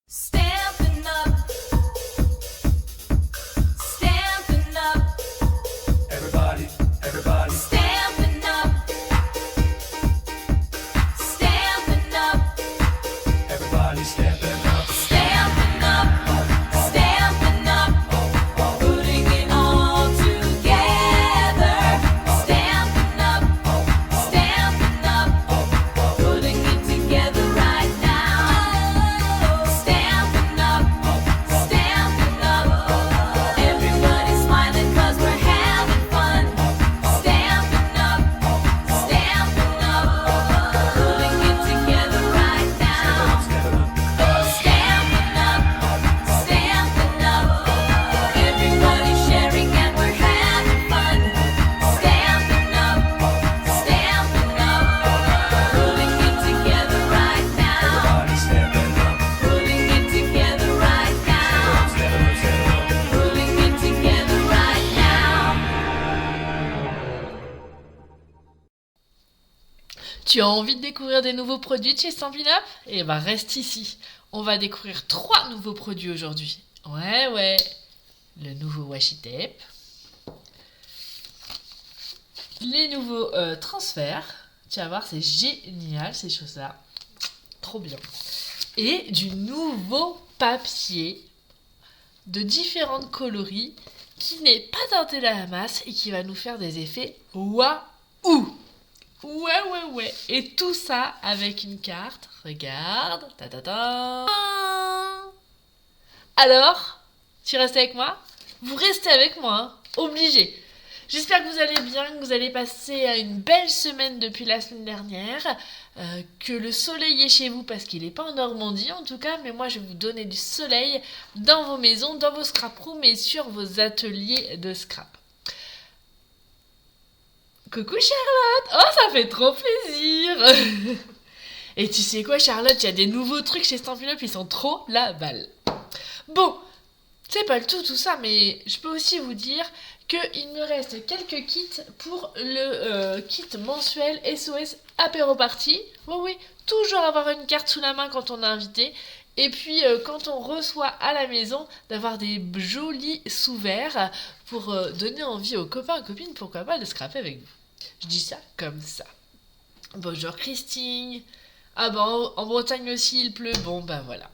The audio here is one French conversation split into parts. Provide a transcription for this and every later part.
Stampin' up, stampin' up, Everybody, everybody, stampin' up, stampin' up, everybody stamping up. stampin' up, stampin' up, putting it all together. Stampin' up, putting it together right now. Stampin' up, everybody's smiling 'cause we're having fun. Stampin' up, putting it together right now. Stampin' up, everybody's sharing and we're having fun. Stampin' up, putting it together right now. Everybody stamping up. Putting it together right now. Putting it together right now. Tu as envie de découvrir des nouveaux produits de chez Stampin' Up? Eh ben reste ici. On va découvrir 3 nouveaux produits aujourd'hui. Ouais. Le nouveau washi tape. Les nouveaux transferts. Tu vas voir, c'est génial ces choses-là. Trop bien. Et du nouveau papier de différentes coloris qui n'est pas teinté à la masse et qui va nous faire des effets waouh! Ouais. Et tout ça avec une carte. Regarde. Ta. Alors, tu restes avec moi? Vous restez avec moi, hein? Obligé. J'espère que vous allez bien, que vous allez passer une belle semaine depuis la semaine dernière, que le soleil est chez vous parce qu'il n'est pas en Normandie en tout cas, mais moi je vais vous donner du soleil dans vos maisons, dans vos scrap rooms et sur vos ateliers de scrap. Coucou Charlotte! Oh, ça fait trop plaisir! Et tu sais quoi Charlotte, il y a des nouveaux trucs chez Stampin' Up, ils sont trop la balle. Bon, c'est pas le tout ça, mais je peux aussi vous dire qu'il me reste quelques kits pour le kit mensuel SOS Apéro Party. Oui, toujours avoir une carte sous la main quand on est invité. Et puis quand on reçoit à la maison, d'avoir des jolis sous-verts pour donner envie aux copains et copines, pourquoi pas, de scraper avec vous. Je dis ça comme ça. Bonjour Christine. Ah ben en Bretagne aussi il pleut, bon ben voilà.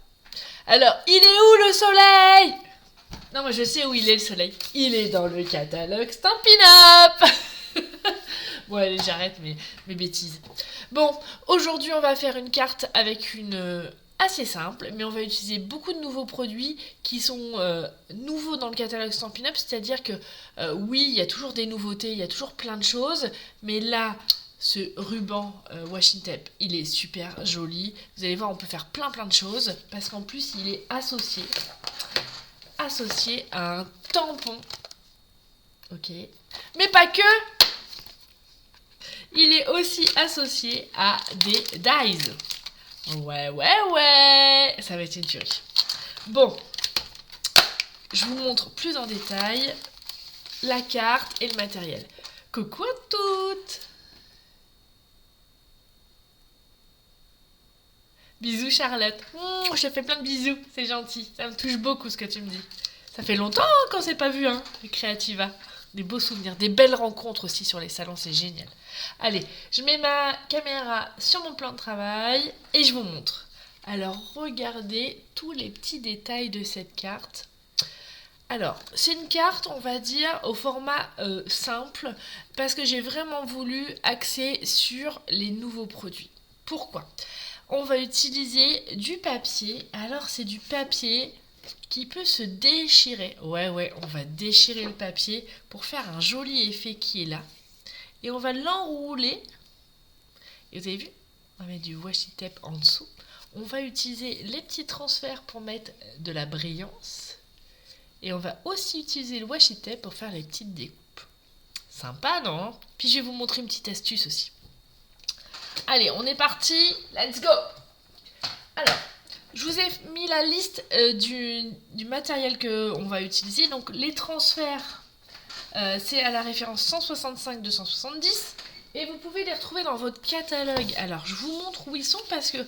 Alors, il est où le soleil? Non, moi je sais où il est le soleil. Il est dans le catalogue Stampin' Up. Bon, allez, j'arrête mes bêtises. Bon, aujourd'hui on va faire une carte avec une assez simple, mais on va utiliser beaucoup de nouveaux produits qui sont nouveaux dans le catalogue Stampin' Up, c'est-à-dire que oui, il y a toujours des nouveautés, il y a toujours plein de choses, mais là, ce ruban washi tape, il est super joli. Vous allez voir, on peut faire plein de choses, parce qu'en plus, il est associé à un tampon. Ok. Mais pas que. Il est aussi associé à des dies. Ouais. Ça va être une tuerie. Bon. Je vous montre plus en détail la carte et le matériel. Coucou à toutes. Bisous Charlotte. Je te fais plein de bisous, c'est gentil. Ça me touche beaucoup ce que tu me dis. Ça fait longtemps qu'on s'est pas vu, hein, Creativa. Des beaux souvenirs, des belles rencontres aussi sur les salons, c'est génial. Allez, je mets ma caméra sur mon plan de travail et je vous montre. Alors, regardez tous les petits détails de cette carte. Alors, c'est une carte, on va dire, au format simple, parce que j'ai vraiment voulu axer sur les nouveaux produits. Pourquoi ? On va utiliser du papier. Alors, c'est du papier qui peut se déchirer. Ouais, on va déchirer le papier pour faire un joli effet qui est là. Et on va l'enrouler. Et vous avez vu ? On va mettre du washi tape en dessous. On va utiliser les petits transferts pour mettre de la brillance. Et on va aussi utiliser le washi tape pour faire les petites découpes. Sympa, non ? Puis je vais vous montrer une petite astuce aussi. Allez, on est parti. Let's go! Alors, je vous ai mis la liste du matériel qu'on va utiliser. Donc, les transferts, c'est à la référence 165-270. Et vous pouvez les retrouver dans votre catalogue. Alors, je vous montre où ils sont parce que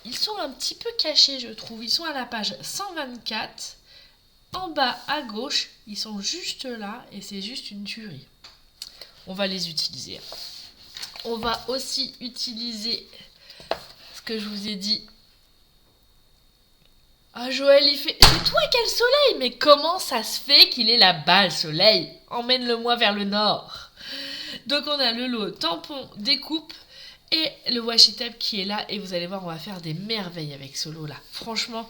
Ils sont un petit peu cachés, je trouve. Ils sont à la page 124. En bas à gauche, ils sont juste là et c'est juste une tuerie. On va les utiliser. On va aussi utiliser ce que je vous ai dit. Ah Joël, il fait... C'est toi quel soleil? Mais comment ça se fait qu'il est là-bas le soleil? Emmène-le-moi vers le nord. Donc on a le lot tampon, découpe et le washi tape qui est là. Et vous allez voir, on va faire des merveilles avec ce lot là. Franchement,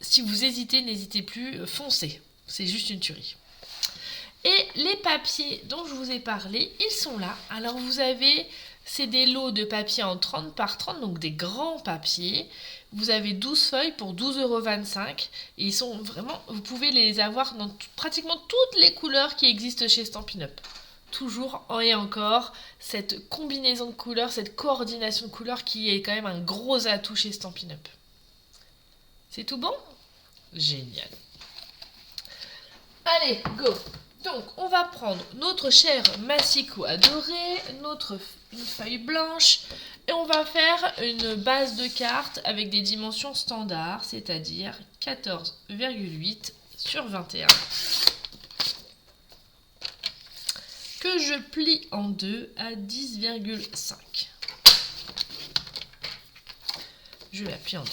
si vous hésitez, n'hésitez plus, foncez. C'est juste une tuerie. Et les papiers dont je vous ai parlé, ils sont là. Alors vous avez, c'est des lots de papier en 30 par 30, donc des grands papiers. Vous avez 12 feuilles pour 12,25 €. Et ils sont vraiment, vous pouvez les avoir dans pratiquement toutes les couleurs qui existent chez Stampin' Up. Toujours et encore, cette combinaison de couleurs, cette coordination de couleurs qui est quand même un gros atout chez Stampin' Up. C'est tout bon? Génial. Allez, go! Donc, on va prendre notre cher massicot adoré, une feuille blanche, et on va faire une base de cartes avec des dimensions standards, c'est-à-dire 14,8 sur 21, que je plie en deux à 10,5. Je la plie en deux.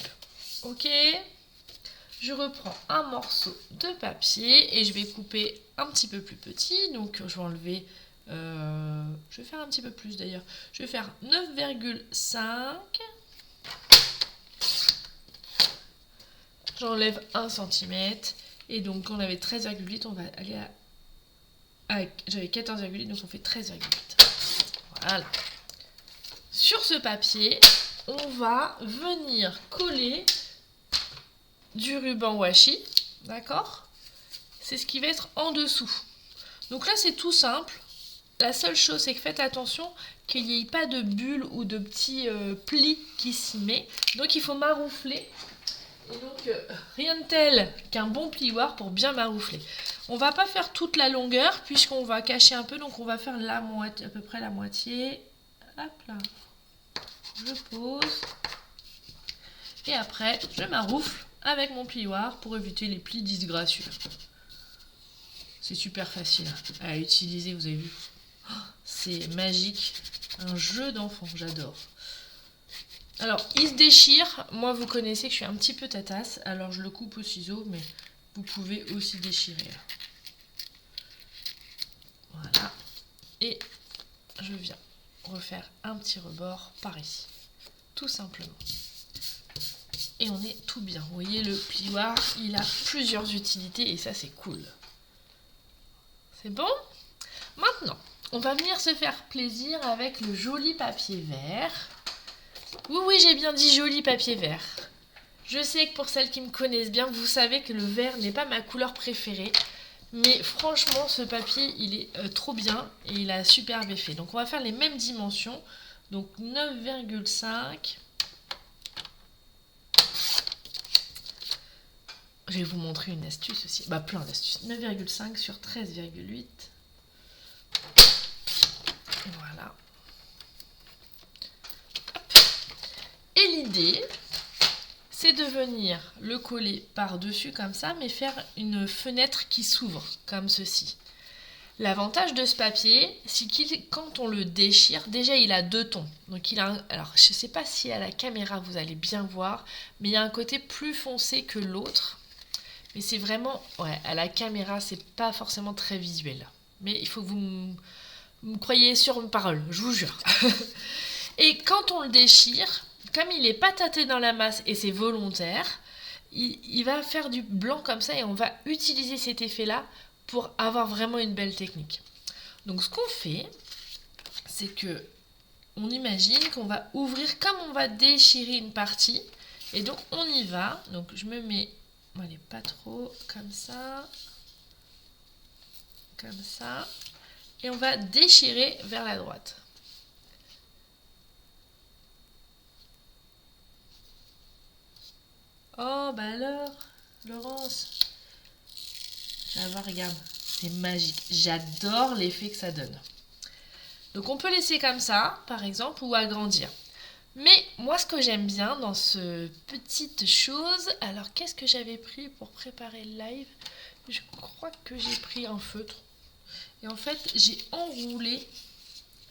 Ok. Je reprends un morceau de papier et je vais couper un petit peu plus petit. Donc je vais enlever, je vais faire un petit peu plus d'ailleurs. Je vais faire 9,5. J'enlève 1 cm. Et donc quand on avait 13,8, on va aller à... J'avais 14,8, donc on fait 13,8. Voilà. Sur ce papier, on va venir coller du ruban washi, d'accord? C'est ce qui va être en dessous. Donc là, c'est tout simple. La seule chose, c'est que faites attention qu'il n'y ait pas de bulles ou de petits plis qui s'y met. Donc, il faut maroufler. Et donc, rien de tel qu'un bon plioir pour bien maroufler. On va pas faire toute la longueur, puisqu'on va cacher un peu. Donc, on va faire la moitié, à peu près la moitié. Hop là. Je pose. Et après, je maroufle avec mon plioir pour éviter les plis disgracieux. C'est super facile à utiliser, vous avez vu. Oh, c'est magique. Un jeu d'enfant, j'adore. Alors, il se déchire. Moi, vous connaissez que je suis un petit peu tatasse. Alors, je le coupe au ciseau, mais vous pouvez aussi déchirer. Voilà. Et je viens refaire un petit rebord par ici. Tout simplement. Et on est tout bien. Vous voyez, le plioir, il a plusieurs utilités et ça, c'est cool. C'est bon? Maintenant, on va venir se faire plaisir avec le joli papier vert. Oui, j'ai bien dit joli papier vert. Je sais que pour celles qui me connaissent bien, vous savez que le vert n'est pas ma couleur préférée. Mais franchement, ce papier, il est trop bien et il a un superbe effet. Donc, on va faire les mêmes dimensions. Donc, 9,5. Je vais vous montrer une astuce aussi. Bah, plein d'astuces. 9,5 sur 13,8. Voilà. Hop. Et l'idée, c'est de venir le coller par-dessus comme ça, mais faire une fenêtre qui s'ouvre, comme ceci. L'avantage de ce papier, c'est qu'il, quand on le déchire, déjà il a deux tons. Donc il a alors je ne sais pas si à la caméra vous allez bien voir, mais il y a un côté plus foncé que l'autre. Mais c'est vraiment, ouais, à la caméra, c'est pas forcément très visuel. Mais il faut que vous me croyez sur une parole, je vous jure. Et quand on le déchire, comme il n'est pas tâté dans la masse et c'est volontaire, il va faire du blanc comme ça et on va utiliser cet effet-là pour avoir vraiment une belle technique. Donc ce qu'on fait, c'est que on imagine qu'on va ouvrir comme on va déchirer une partie. Et donc on y va. Donc je me mets... Allez, pas trop, comme ça, et on va déchirer vers la droite. Oh, bah alors, Laurence, tu vas voir, regarde, c'est magique, j'adore l'effet que ça donne. Donc on peut laisser comme ça, par exemple, ou agrandir. Mais moi, ce que j'aime bien dans ce petite chose, alors qu'est-ce que j'avais pris pour préparer le live? Je crois que j'ai pris un feutre. Et en fait, j'ai enroulé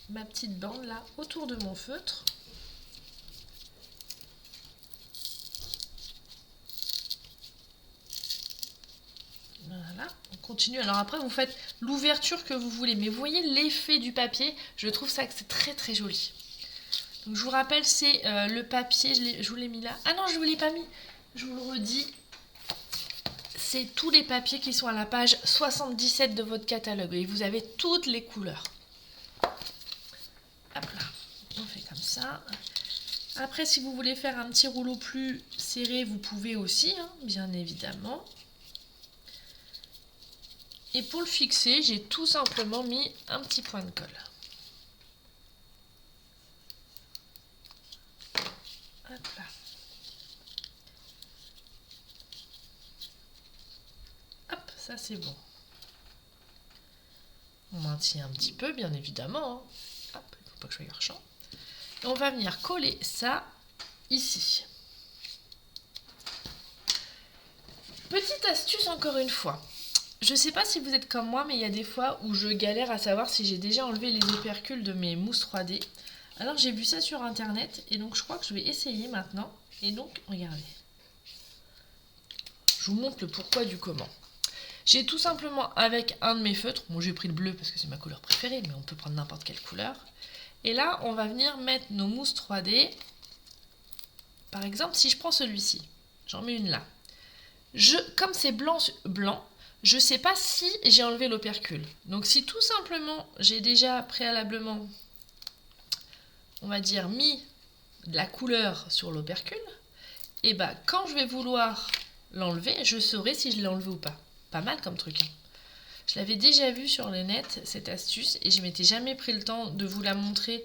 ma petite bande là autour de mon feutre. Voilà, on continue. Alors après, vous faites l'ouverture que vous voulez. Mais vous voyez l'effet du papier, je trouve ça que c'est très très joli. Donc je vous rappelle, c'est le papier, je vous l'ai mis là. Ah non, je ne vous l'ai pas mis, je vous le redis. C'est tous les papiers qui sont à la page 77 de votre catalogue. Et vous avez toutes les couleurs. Hop là, on fait comme ça. Après, si vous voulez faire un petit rouleau plus serré, vous pouvez aussi, hein, bien évidemment. Et pour le fixer, j'ai tout simplement mis un petit point de colle. Hop là. Hop, ça c'est bon. On maintient un petit peu, bien évidemment. Hein. Hop, il ne faut pas que je sois hors-champ. Et on va venir coller ça ici. Petite astuce encore une fois. Je sais pas si vous êtes comme moi, mais il y a des fois où je galère à savoir si j'ai déjà enlevé les opercules de mes mousses 3D. Alors j'ai vu ça sur internet et donc je crois que je vais essayer maintenant. Et donc, regardez. Je vous montre le pourquoi du comment. J'ai tout simplement avec un de mes feutres, bon j'ai pris le bleu parce que c'est ma couleur préférée, mais on peut prendre n'importe quelle couleur. Et là, on va venir mettre nos mousses 3D. Par exemple, si je prends celui-ci, j'en mets une là. Comme c'est blanc, je ne sais pas si j'ai enlevé l'opercule. Donc si tout simplement j'ai déjà préalablement, on va dire, mis de la couleur sur l'opercule, et bah quand je vais vouloir l'enlever, je saurai si je l'ai enlevé ou pas. Pas mal comme truc. Hein. Je l'avais déjà vu sur le net, cette astuce, et je m'étais jamais pris le temps de vous la montrer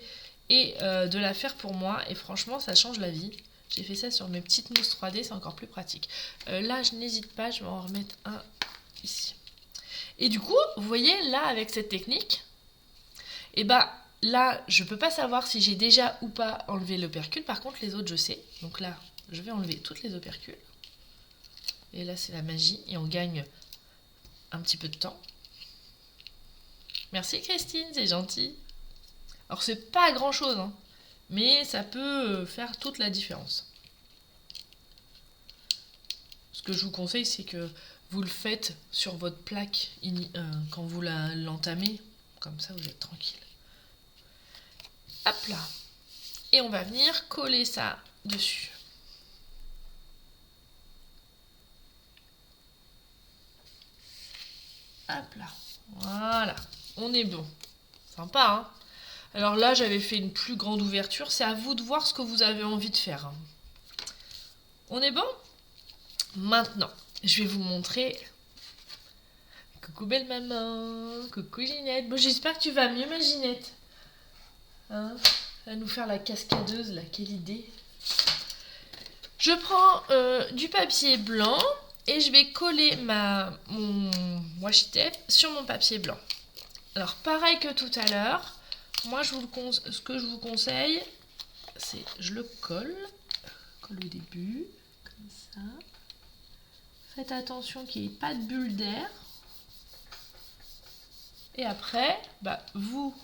et de la faire pour moi. Et franchement, ça change la vie. J'ai fait ça sur mes petites mousses 3D, c'est encore plus pratique. Là, je n'hésite pas, je vais en remettre un ici. Et du coup, vous voyez, là, avec cette technique, et bah là, je ne peux pas savoir si j'ai déjà ou pas enlevé l'opercule. Par contre, les autres, je sais. Donc là, je vais enlever toutes les opercules. Et là, c'est la magie. Et on gagne un petit peu de temps. Merci Christine, c'est gentil. Alors, c'est pas grand-chose, hein, mais ça peut faire toute la différence. Ce que je vous conseille, c'est que vous le faites sur votre plaque quand vous l'entamez. Comme ça, vous êtes tranquille. Hop là. Et on va venir coller ça dessus. Hop là. Voilà. On est bon. Sympa, hein? Alors là, j'avais fait une plus grande ouverture. C'est à vous de voir ce que vous avez envie de faire. On est bon? Maintenant, je vais vous montrer. Coucou belle maman. Coucou Ginette. Bon, j'espère que tu vas mieux, ma Ginette. Hein? Elle va nous faire la cascadeuse, là. Quelle idée. Je prends du papier blanc et je vais coller mon washi tape sur mon papier blanc. Alors, pareil que tout à l'heure. Moi, ce que je vous conseille, c'est je le colle au début, comme ça. Faites attention qu'il n'y ait pas de bulle d'air. Et après, bah, vous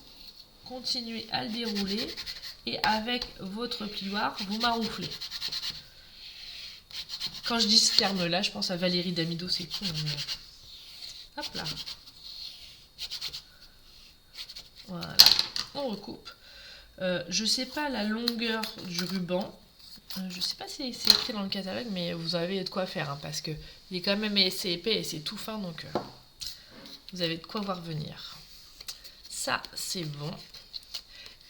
continuez à le dérouler et avec votre plioir, vous marouflez. Quand je dis ce terme-là, je pense à Valérie Damido, c'est cool. Mais... hop là. Voilà. On recoupe. Je sais pas la longueur du ruban. Je sais pas si c'est écrit dans le catalogue, mais vous avez de quoi faire, hein, parce que il est quand même assez épais et c'est tout fin, donc vous avez de quoi voir venir. Ça, c'est bon.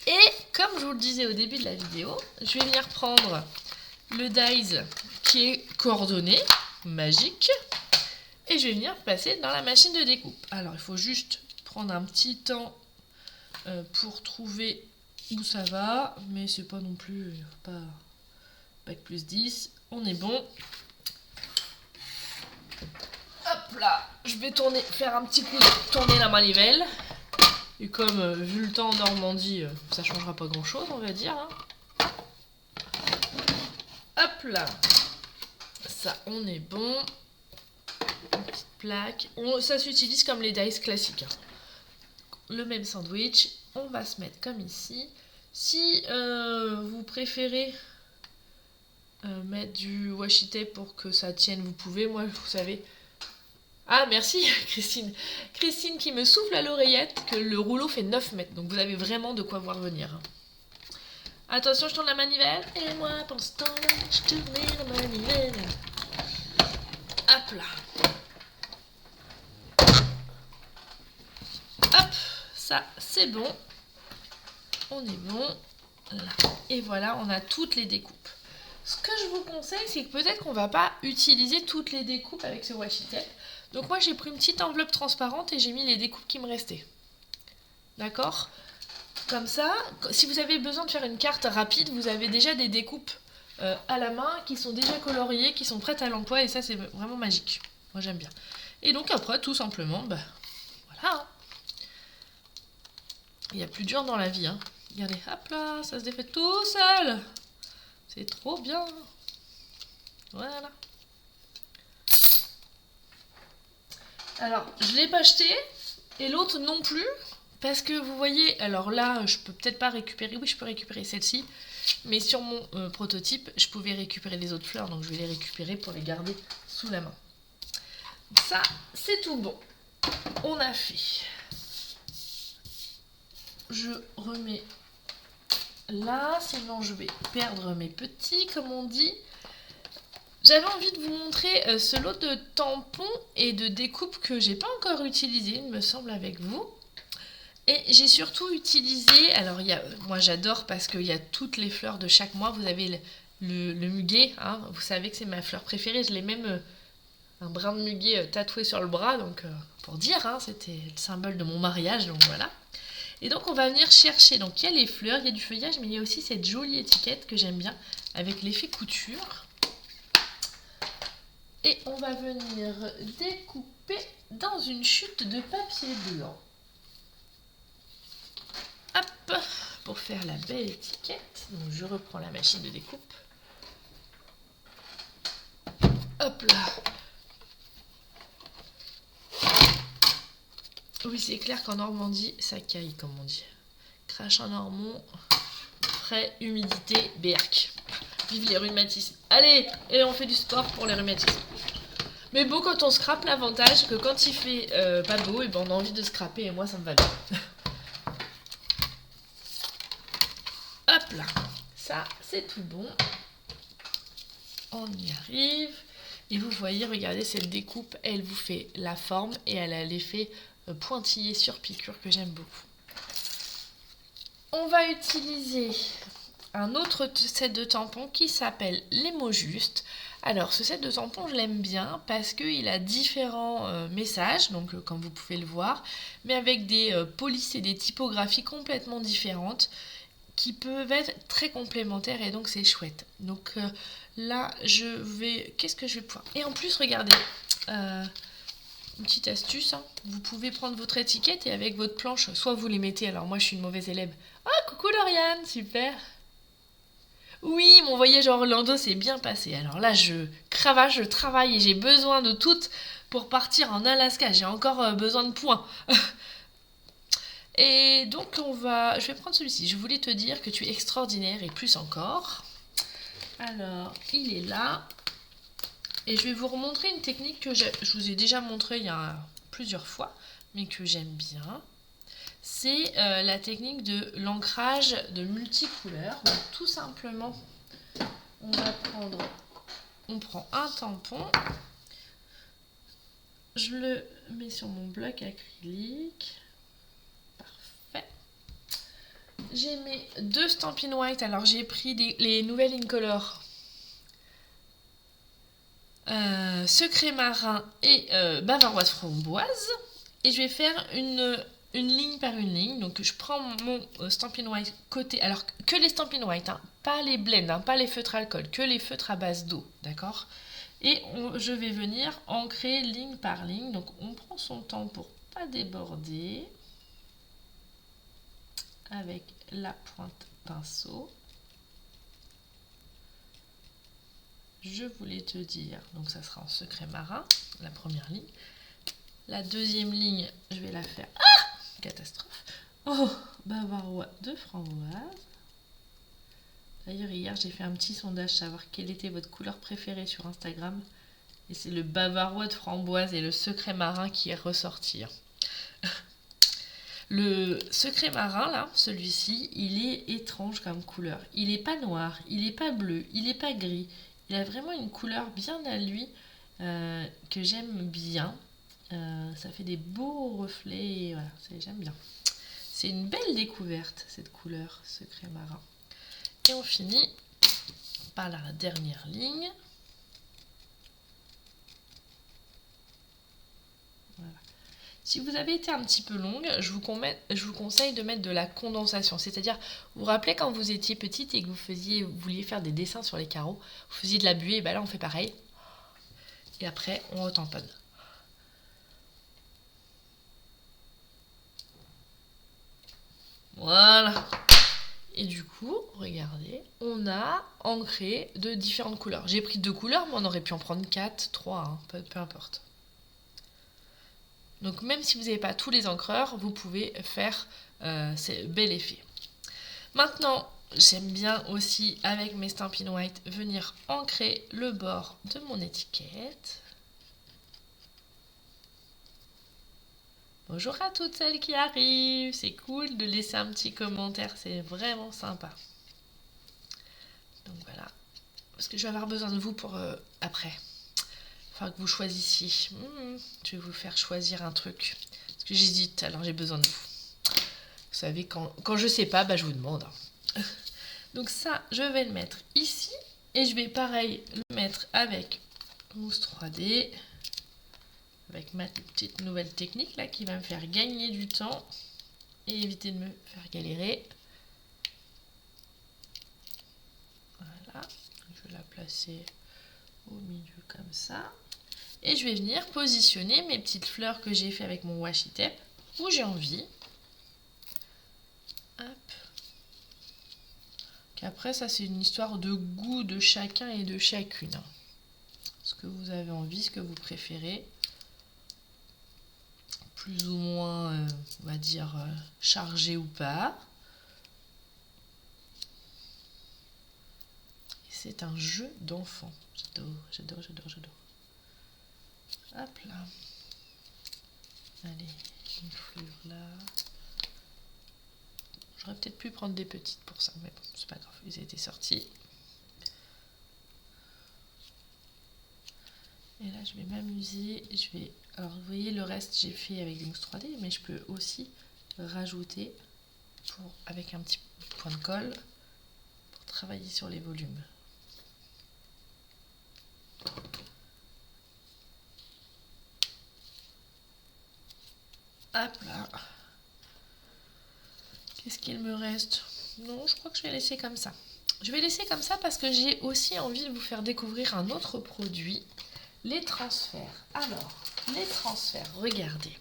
Et comme je vous le disais au début de la vidéo, je vais venir prendre le dies qui est coordonné, magique, et je vais venir passer dans la machine de découpe. Alors, il faut juste prendre un petit temps pour trouver où ça va, mais c'est pas non plus pas bac plus 10, on est bon. Hop là, je vais faire un petit coup de tourner la manivelle. Et comme vu le temps en Normandie, ça changera pas grand chose, on va dire. Hein. Hop là. Ça, on est bon. Une petite plaque. Ça s'utilise comme les dice classiques. Hein. Le même sandwich. On va se mettre comme ici. Si vous préférez mettre du washi tape pour que ça tienne, vous pouvez. Moi, vous savez... Ah, merci Christine. Christine qui me souffle à l'oreillette que le rouleau fait 9 mètres. Donc vous avez vraiment de quoi voir venir. Attention, je tourne la manivelle. Et moi, pendant ce temps-là, je tournais la manivelle. Hop là. Hop, ça c'est bon. On est bon. Là. Et voilà, on a toutes les découpes. Ce que je vous conseille, c'est que peut-être qu'on va pas utiliser toutes les découpes avec ce washi tape. Donc moi j'ai pris une petite enveloppe transparente et j'ai mis les découpes qui me restaient. D'accord ? Comme ça, si vous avez besoin de faire une carte rapide, vous avez déjà des découpes à la main qui sont déjà coloriées, qui sont prêtes à l'emploi et ça c'est vraiment magique. Moi j'aime bien. Et donc après tout simplement, bah voilà. Il y a plus dur dans la vie. Hein. Regardez, hop là, ça se défait tout seul. C'est trop bien. Voilà. Alors, je ne l'ai pas acheté et l'autre non plus. Parce que vous voyez, alors là, je peux peut-être pas récupérer. Oui, je peux récupérer celle-ci. Mais sur mon prototype, je pouvais récupérer les autres fleurs. Donc, je vais les récupérer pour les garder sous la main. Ça, c'est tout bon. On a fait. Je remets là. Sinon, je vais perdre mes petits, comme on dit. J'avais envie de vous montrer ce lot de tampons et de découpes que j'ai pas encore utilisé, il me semble, avec vous. Et j'ai surtout utilisé, alors moi j'adore parce qu'il y a toutes les fleurs de chaque mois. Vous avez le muguet, hein, vous savez que c'est ma fleur préférée. Je l'ai même un brin de muguet tatoué sur le bras, donc pour dire, hein, c'était le symbole de mon mariage, donc voilà. Et donc on va venir chercher, donc il y a les fleurs, il y a du feuillage, mais il y a aussi cette jolie étiquette que j'aime bien, avec l'effet couture. Et on va venir découper dans une chute de papier blanc. Hop, pour faire la belle étiquette. Donc je reprends la machine de découpe. Hop là. Oui, c'est clair qu'en Normandie, ça caille, comme on dit. Crash en normand, frais, humidité, berk. Vive les rhumatismes. Allez, et on fait du sport pour les rhumatismes. Mais bon, quand on scrape, l'avantage, que quand il fait pas beau, et ben on a envie de scraper, et moi ça me va bien. Hop là, ça c'est tout bon. On y arrive. Et vous voyez, regardez, cette découpe, elle vous fait la forme et elle a l'effet pointillé sur piqûre que j'aime beaucoup. On va utiliser un autre set de tampons qui s'appelle les mots justes. Alors ce set de tampons je l'aime bien parce qu'il a différents messages, donc comme vous pouvez le voir, mais avec des polices et des typographies complètement différentes qui peuvent être très complémentaires et donc c'est chouette. Donc là je vais... Qu'est-ce que je vais pouvoir... Et en plus regardez, une petite astuce, hein. Vous pouvez prendre votre étiquette et avec votre planche, soit vous les mettez, alors moi je suis une mauvaise élève. Ah coucou Lauriane, super. Oui, mon voyage à Orlando s'est bien passé. Alors là, je cravache, je travaille et j'ai besoin de toutes pour partir en Alaska. J'ai encore besoin de points. Et donc, je vais prendre celui-ci. Je voulais te dire que tu es extraordinaire et plus encore. Alors, il est là. Et je vais vous remontrer une technique que je vous ai déjà montrée il y a plusieurs fois, mais que j'aime bien. C'est la technique de l'ancrage de multicouleurs. Donc, tout simplement, on prend un tampon, je le mets sur mon bloc acrylique. Parfait. J'ai mes deux Stampin' White. Alors j'ai pris les nouvelles Incolor. Secret marin et bavaroise framboise. Et je vais faire une ligne par une ligne. Donc je prends mon Stampin' White côté, alors que les Stampin' White, hein, pas les blends, hein, pas les feutres alcool, que les feutres à base d'eau, d'accord. Et je vais venir ancrer ligne par ligne. Donc on prend son temps pour pas déborder avec la pointe pinceau. je voulais te dire, donc ça sera en secret marin, la première ligne. La deuxième ligne, je vais la faire. Ah, catastrophe. Oh, bavarois de framboise. D'ailleurs, hier, j'ai fait un petit sondage, savoir quelle était votre couleur préférée sur Instagram. Et c'est le bavarois de framboise et le secret marin qui est ressorti. Le secret marin, là, celui-ci, il est étrange comme couleur. Il n'est pas noir, il n'est pas bleu, il n'est pas gris. Il a vraiment une couleur bien à lui que j'aime bien. Ça fait des beaux reflets, et voilà, j'aime bien. C'est une belle découverte, cette couleur secret marin. Et on finit par la dernière ligne. Voilà. Si vous avez été un petit peu longue, je vous conseille de mettre de la condensation. C'est-à-dire, vous vous rappelez quand vous étiez petite et que vous vouliez faire des dessins sur les carreaux, vous faisiez de la buée, et ben là on fait pareil. Et après, on retamponne. Voilà. Et du coup, regardez, on a ancré de différentes couleurs. J'ai pris 2 couleurs, mais on aurait pu en prendre 4, 3, hein, peu importe. Donc même si vous n'avez pas tous les encreurs, vous pouvez faire ce bel effet. Maintenant, j'aime bien aussi, avec mes Stampin' White, venir ancrer le bord de mon étiquette. Bonjour à toutes celles qui arrivent, c'est cool de laisser un petit commentaire, c'est vraiment sympa. Donc voilà, parce que je vais avoir besoin de vous pour après. Enfin que vous choisissiez. Je vais vous faire choisir un truc. Parce que j'hésite, alors j'ai besoin de vous. Vous savez, quand je sais pas, bah, je vous demande. Donc ça, je vais le mettre ici. Et je vais pareil le mettre avec mousse 3D. Avec ma petite nouvelle technique là qui va me faire gagner du temps. Et éviter de me faire galérer. Voilà. Je vais la placer au milieu comme ça. Et je vais venir positionner mes petites fleurs que j'ai fait avec mon washi tape où j'ai envie. Hop. Après ça c'est une histoire de goût de chacun et de chacune. Ce que vous avez envie, ce que vous préférez. Plus ou moins, on va dire, chargé ou pas. Et c'est un jeu d'enfant. J'adore. Hop là. Allez, une fleur là. J'aurais peut-être pu prendre des petites pour ça, mais bon, c'est pas grave, ils étaient sortis. Et là, je vais m'amuser. Alors, vous voyez, le reste, j'ai fait avec des mousses 3D, mais je peux aussi rajouter avec un petit point de colle pour travailler sur les volumes. Hop là. Qu'est-ce qu'il me reste? Non, je crois que je vais laisser comme ça. Je vais laisser comme ça parce que j'ai aussi envie de vous faire découvrir un autre produit, les transferts. Alors, les transferts, regardez.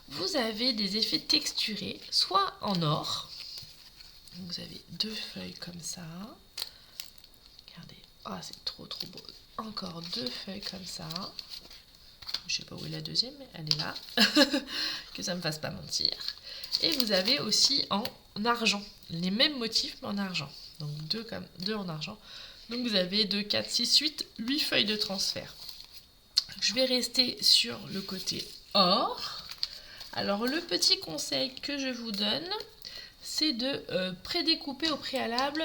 Vous avez des effets texturés, soit en or. Vous avez 2 feuilles comme ça. Regardez. Oh, c'est trop beau. Encore 2 feuilles comme ça. Je sais pas où est la deuxième, mais elle est là. Que ça me fasse pas mentir. Et vous avez aussi en argent. Les mêmes motifs, mais en argent. Donc 2 en argent. Donc vous avez 2, 4, 6, 8 feuilles de transfert. Je vais rester sur le côté or. Alors le petit conseil que je vous donne, c'est de prédécouper au préalable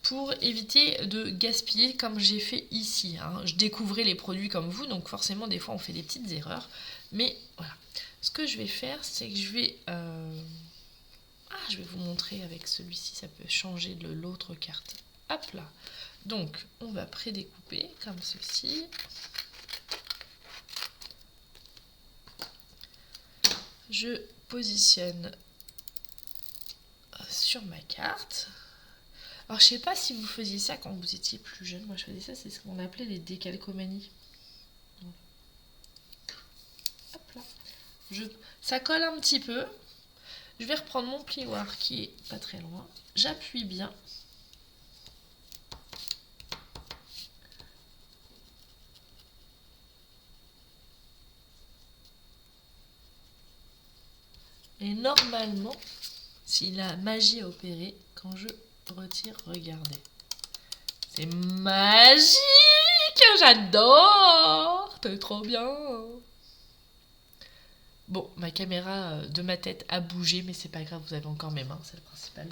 pour éviter de gaspiller comme j'ai fait ici. Hein. Je découvrais les produits comme vous, donc forcément des fois on fait des petites erreurs. Mais voilà. Ce que je vais faire, c'est que je vais vous montrer avec celui-ci, ça peut changer de l'autre carte. Hop là. Donc on va prédécouper comme ceci. Je positionne sur ma carte. Alors je sais pas si vous faisiez ça quand vous étiez plus jeune. Moi je faisais ça, c'est ce qu'on appelait les décalcomanies. Hop là. Ça colle un petit peu. Je vais reprendre mon plioir qui est pas très loin. J'appuie bien. Et normalement, si la magie a opéré, quand je retire, regardez. C'est magique! J'adore! C'est trop bien! Bon, ma caméra de ma tête a bougé, mais c'est pas grave, vous avez encore mes mains, c'est le principal.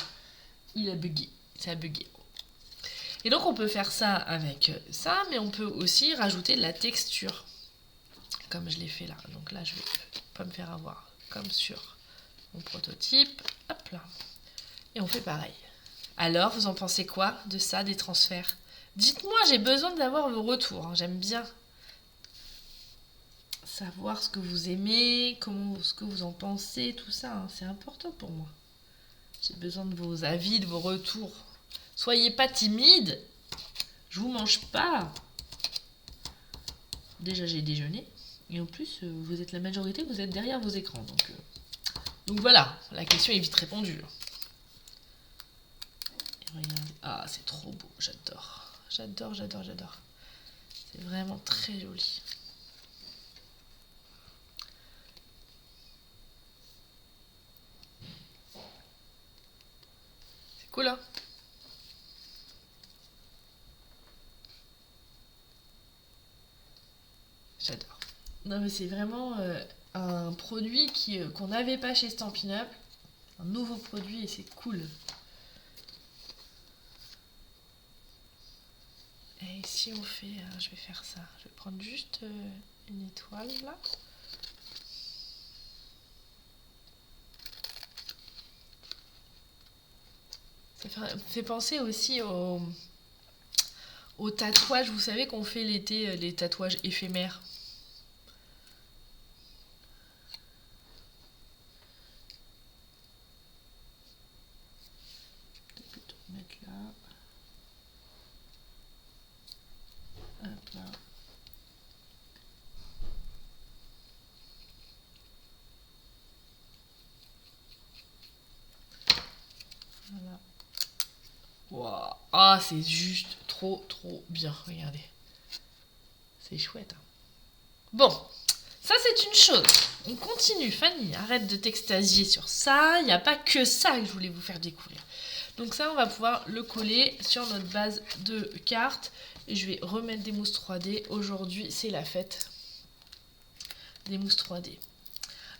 Il a bugué, ça a bugué. Et donc on peut faire ça avec ça, mais on peut aussi rajouter de la texture. Comme je l'ai fait là. Donc là, je vais pas me faire avoir. Comme sur mon prototype. Hop là. Et on fait pareil. Alors, vous en pensez quoi de ça, des transferts? Dites-moi, j'ai besoin d'avoir vos retours. Hein. J'aime bien savoir ce que vous aimez, ce que vous en pensez, tout ça. Hein. C'est important pour moi. J'ai besoin de vos avis, de vos retours. Soyez pas timide. Je vous mange pas. Déjà, j'ai déjeuné. Et en plus, vous êtes la majorité, vous êtes derrière vos écrans. Donc voilà, la question est vite répondue. Et regardez. Ah, c'est trop beau, j'adore. J'adore, j'adore, j'adore. C'est vraiment très joli. C'est cool, hein? J'adore. Non mais c'est vraiment un produit qu'on n'avait pas chez Stampin' Up. Un nouveau produit et c'est cool. Et si on fait... je vais faire ça. Je vais prendre juste une étoile là. Ça fait penser aussi aux tatouages. Vous savez qu'on fait l'été les tatouages éphémères. Mettre là. Hop là. Voilà. Wow. Ah, c'est juste trop bien. Regardez. C'est chouette. Hein. Bon, ça c'est une chose. On continue. Fanny, arrête de t'extasier sur ça. Il n'y a pas que ça que je voulais vous faire découvrir. Donc ça, on va pouvoir le coller sur notre base de cartes. Et je vais remettre des mousses 3D. Aujourd'hui, c'est la fête des mousses 3D.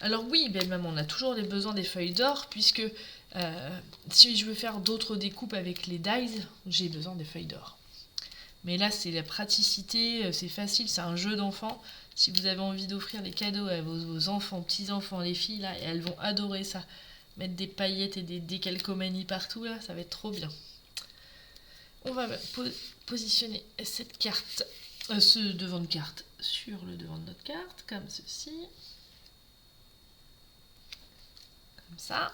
Alors oui, belle maman, on a toujours besoin des feuilles d'or, puisque si je veux faire d'autres découpes avec les dies, j'ai besoin des feuilles d'or. Mais là, c'est la praticité, c'est facile, c'est un jeu d'enfant. Si vous avez envie d'offrir des cadeaux à vos enfants, petits-enfants, les filles, là, elles vont adorer ça. Mettre des paillettes et des décalcomanies partout, là, ça va être trop bien. On va positionner cette carte, ce devant de carte, sur le devant de notre carte, comme ceci. Comme ça.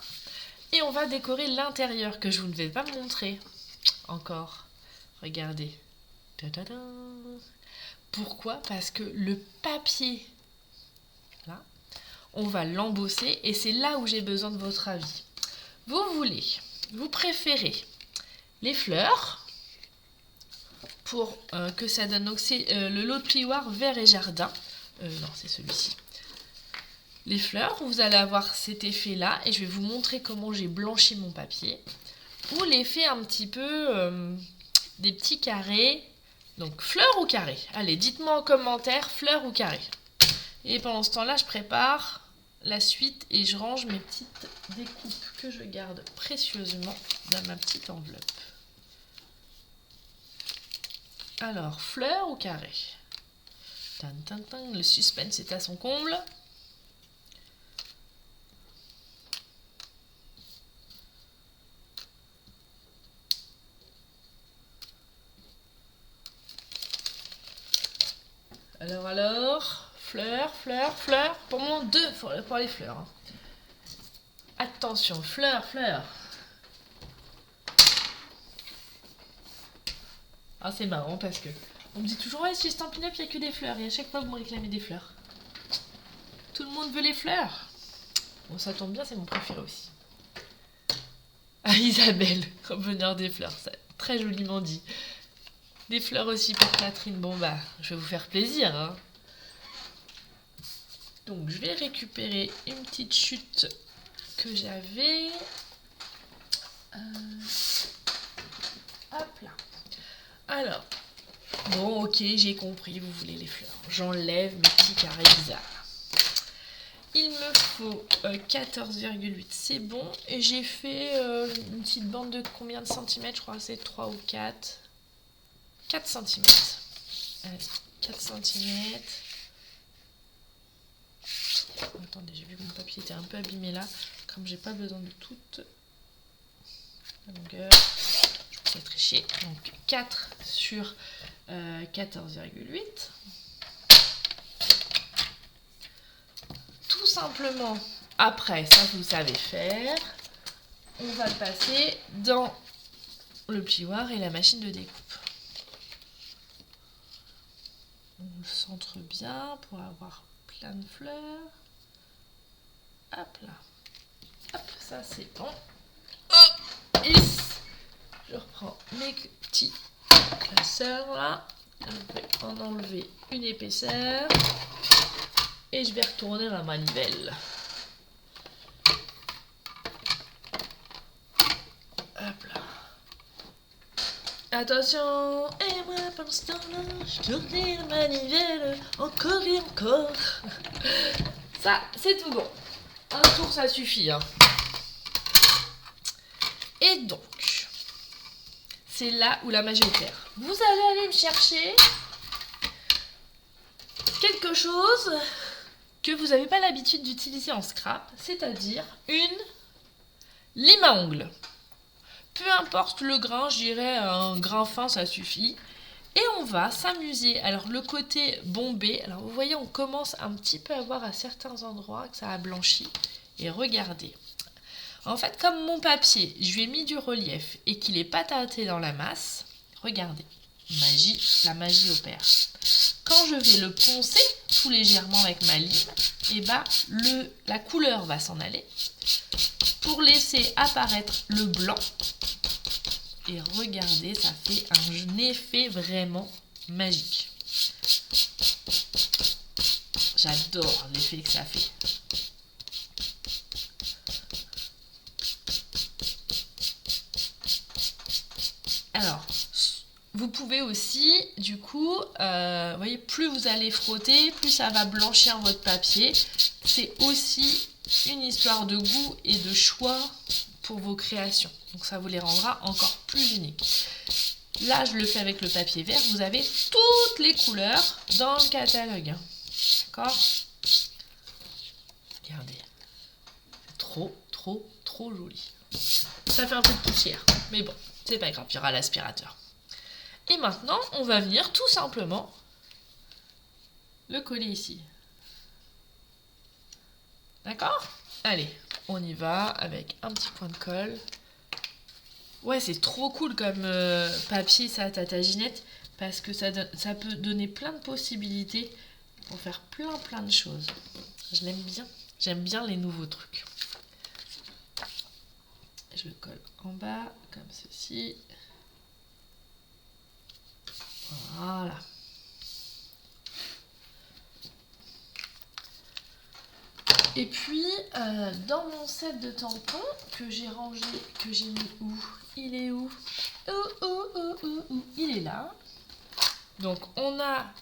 Et on va décorer l'intérieur, que je ne vais pas montrer encore. Regardez. Ta-da-da. Pourquoi? Parce que le papier, là, on va l'embosser et c'est là où j'ai besoin de votre avis. Vous préférez les fleurs pour que ça donne... Donc c'est le lot de plioir vert et jardin. Non, c'est celui-ci. Les fleurs, vous allez avoir cet effet-là et je vais vous montrer comment j'ai blanchi mon papier. Ou l'effet un petit peu des petits carrés. Donc fleurs ou carrés? Allez, dites-moi en commentaire, fleurs ou carrés. Et pendant ce temps-là, je prépare la suite et je range mes petites découpes que je garde précieusement dans ma petite enveloppe. Alors, fleurs ou carrés? Tan, tan, tan, le suspense est à son comble. Alors, fleurs. Pour moi, pour les fleurs. Hein. Attention, fleurs. Ah, c'est marrant parce que on me dit toujours, ouais, chez Stampin' Up, il n'y a que des fleurs. Et à chaque fois, vous me réclamez des fleurs. Tout le monde veut les fleurs. Bon, ça tombe bien, c'est mon préféré aussi. Ah, Isabelle, bonheur des fleurs, ça, très joliment dit. Des fleurs aussi pour Catherine. Bon bah, je vais vous faire plaisir. Hein. Donc je vais récupérer une petite chute que j'avais. Hop là. Alors, bon, ok, j'ai compris, vous voulez les fleurs. J'enlève mes petits carrés bizarres. Il me faut 14,8, c'est bon. Et j'ai fait une petite bande de combien de centimètres? Je crois que c'est 3 ou 4. 4 cm. Allez, 4 cm. Attendez, j'ai vu que mon papier était un peu abîmé là. Comme j'ai pas besoin de toute la longueur, je vais tricher. Donc 4 sur 14,8. Tout simplement, après, ça vous savez faire, on va le passer dans le plioir et la machine de découpe. On le centre bien pour avoir plein de fleurs. Hop là. Hop, ça c'est bon. Oh, et je reprends mes petits classeurs là. Je vais en enlever une épaisseur. Et je vais retourner la manivelle. Hop là. Attention. Et moi pendant ce temps-là, je tournais la manivelle encore et encore. Ça, c'est tout bon. Un tour, ça suffit. Hein. Et donc, c'est là où la magie opère. Vous allez aller me chercher quelque chose que vous n'avez pas l'habitude d'utiliser en scrap, c'est-à-dire une lime à ongles. Peu importe le grain, je dirais un grain fin, ça suffit. Et on va s'amuser. Alors le côté bombé, alors vous voyez, on commence un petit peu à voir à certains endroits que ça a blanchi. Et regardez. En fait, comme mon papier, je lui ai mis du relief et qu'il n'est pas tâté dans la masse, regardez, la magie opère. Quand je vais le poncer tout légèrement avec ma lime, et ben la couleur va s'en aller pour laisser apparaître le blanc. Et regardez, ça fait un effet vraiment magique. J'adore l'effet que ça fait. Alors, vous pouvez aussi, du coup, vous voyez, plus vous allez frotter, plus ça va blanchir votre papier. C'est aussi une histoire de goût et de choix pour vos créations. Donc ça vous les rendra encore plus uniques. Là, je le fais avec le papier vert. Vous avez toutes les couleurs dans le catalogue. D'accord ? Regardez. Trop, trop, trop joli. Ça fait un peu de poussière. Mais bon, c'est pas grave, il y aura l'aspirateur. Et maintenant, on va venir tout simplement le coller ici. D'accord ? Allez, on y va avec un petit point de colle. Ouais, c'est trop cool comme papier, ça, Tataginette, parce que ça peut donner plein de possibilités pour faire plein de choses. Je l'aime bien. J'aime bien les nouveaux trucs. Je le colle en bas, comme ceci. Voilà. Et puis, dans mon set de tampons que j'ai rangé, que j'ai mis où? Il est où? Il est là. Donc, on a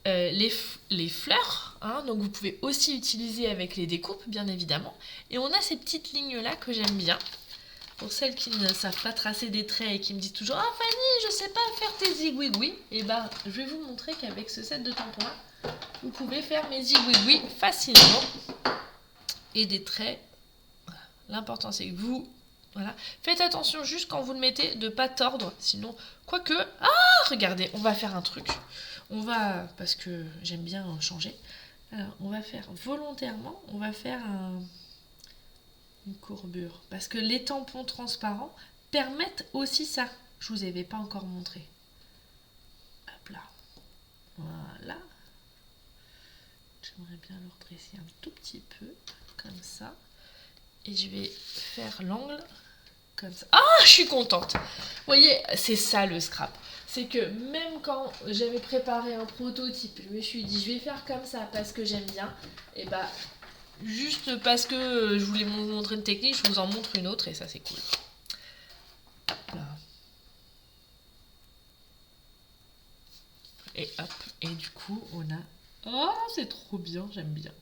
les fleurs, hein, donc vous pouvez aussi utiliser avec les découpes, bien évidemment. Et on a ces petites lignes-là que j'aime bien. Pour celles qui ne savent pas tracer des traits et qui me disent toujours « Ah Fanny, je sais pas faire tes zigouigouis », et ben je vais vous montrer qu'avec ce set de tampons-là, vous pouvez faire mes zigouigouis facilement. Et des traits, voilà. L'important c'est que vous, voilà, faites attention juste quand vous le mettez de pas tordre, sinon, quoique, ah, regardez, on va faire un truc. On va, parce que j'aime bien changer, alors on va faire volontairement, on va faire une courbure, parce que les tampons transparents permettent aussi ça. Je vous avais pas encore montré. Hop là, voilà. J'aimerais bien le redresser un tout petit peu, comme ça. Et je vais faire l'angle comme ça. Ah, je suis contente. Vous voyez, c'est ça le scrap. C'est que même quand j'avais préparé un prototype, je me suis dit, je vais faire comme ça parce que j'aime bien. Et bah, juste parce que je voulais vous montrer une technique, je vous en montre une autre et ça c'est cool. Hop là. Et hop, et du coup on a... Oh, c'est trop bien, j'aime bien.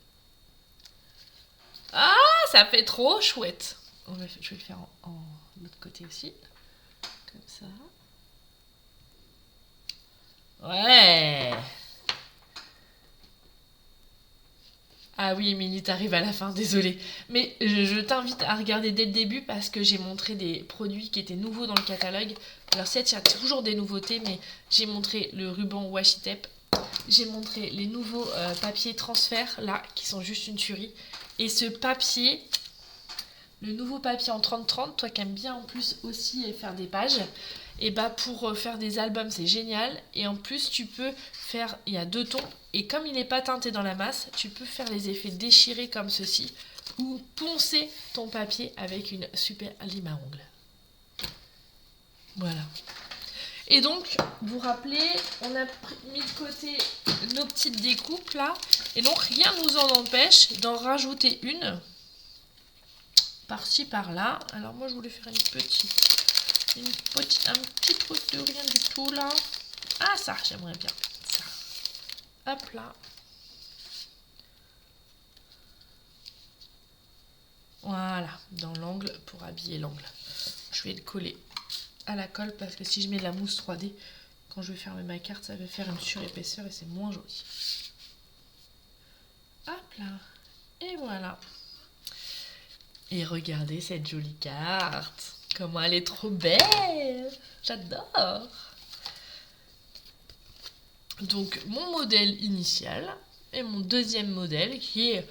Ah, ça fait trop chouette. Je vais le faire en l'autre côté aussi. Comme ça. Ouais. Ah oui, Émilie, t'arrives à la fin, désolée. Mais je t'invite à regarder dès le début parce que j'ai montré des produits qui étaient nouveaux dans le catalogue. Alors certes, il y a toujours des nouveautés, mais j'ai montré le ruban washi tape. J'ai montré les nouveaux papiers transfert, là, qui sont juste une tuerie. Et ce papier, le nouveau papier en 30-30, toi qui aimes bien en plus aussi faire des pages, et bah pour faire des albums c'est génial. Et en plus tu peux faire, il y a 2 tons, et comme il n'est pas teinté dans la masse, tu peux faire les effets déchirés comme ceci, ou poncer ton papier avec une super lime à ongles. Voilà. Et donc, vous vous rappelez, on a mis de côté nos petites découpes là, et donc rien ne nous en empêche d'en rajouter une, par-ci par-là. Alors moi je voulais faire un petit truc de rien du tout là. Ah ça, j'aimerais bien ça. Hop là. Voilà, dans l'angle pour habiller l'angle. Je vais le coller à la colle parce que si je mets de la mousse 3D, quand je vais fermer ma carte, ça va faire une surépaisseur et c'est moins joli. Hop là. Et voilà. Et regardez cette jolie carte. Comment elle est trop belle. J'adore. Donc mon modèle initial et mon deuxième modèle qui est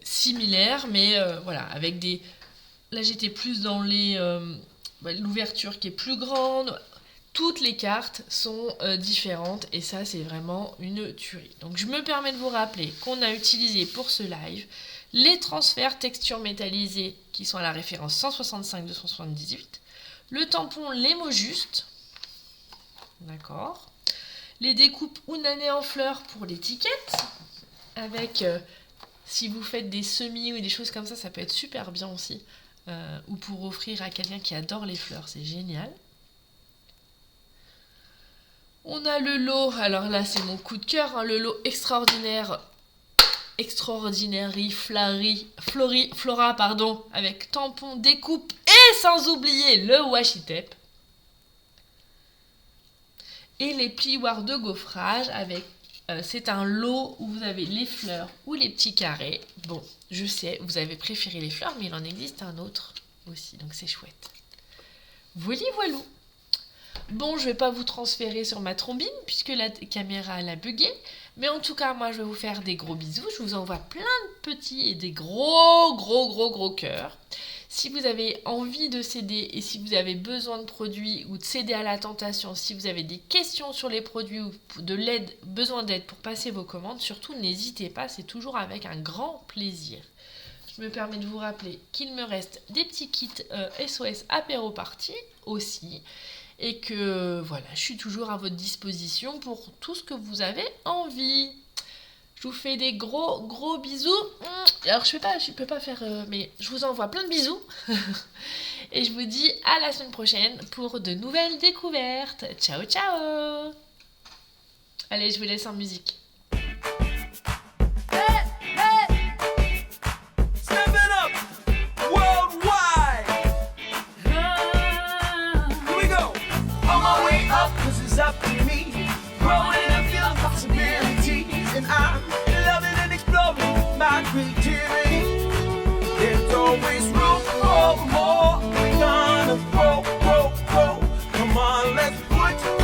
similaire, mais voilà, avec des... Là j'étais plus dans les... l'ouverture qui est plus grande. Toutes les cartes sont différentes et ça c'est vraiment une tuerie. Donc je me permets de vous rappeler qu'on a utilisé pour ce live les transferts textures métallisées qui sont à la référence 165-278, le tampon les mots justes, d'accord, les découpes Unane en fleurs pour l'étiquette, avec si vous faites des semis ou des choses comme ça peut être super bien aussi, ou pour offrir à quelqu'un qui adore les fleurs, c'est génial. On a le lot, alors là c'est mon coup de cœur, hein, le lot Flora, pardon, avec tampon, découpe et sans oublier le washi tape. Et les plioirs de gaufrage avec, c'est un lot où vous avez les fleurs ou les petits carrés. Bon, je sais, vous avez préféré les fleurs, mais il en existe un autre aussi, donc c'est chouette. Voilà. Bon, je vais pas vous transférer sur ma trombine puisque la caméra elle a bugué. Mais en tout cas, moi je vais vous faire des gros bisous. Je vous envoie plein de petits et des gros cœurs. Si vous avez envie de céder et si vous avez besoin de produits ou de céder à la tentation, si vous avez des questions sur les produits ou de l'aide, besoin d'aide pour passer vos commandes, surtout n'hésitez pas, c'est toujours avec un grand plaisir. Je me permets de vous rappeler qu'il me reste des petits kits SOS apéro party aussi. Et que voilà, je suis toujours à votre disposition pour tout ce que vous avez envie. Je vous fais des gros bisous. Alors je peux pas faire, mais je vous envoie plein de bisous. Et je vous dis à la semaine prochaine pour de nouvelles découvertes. Ciao ciao. Allez, je vous laisse en musique. Stepping up worldwide. Here we go. On my way up, 'cause it's up to me. Growing and feeling possibilities. And I'm loving and exploring my creativity. There's always room for more. We're gonna grow. Come on, let's put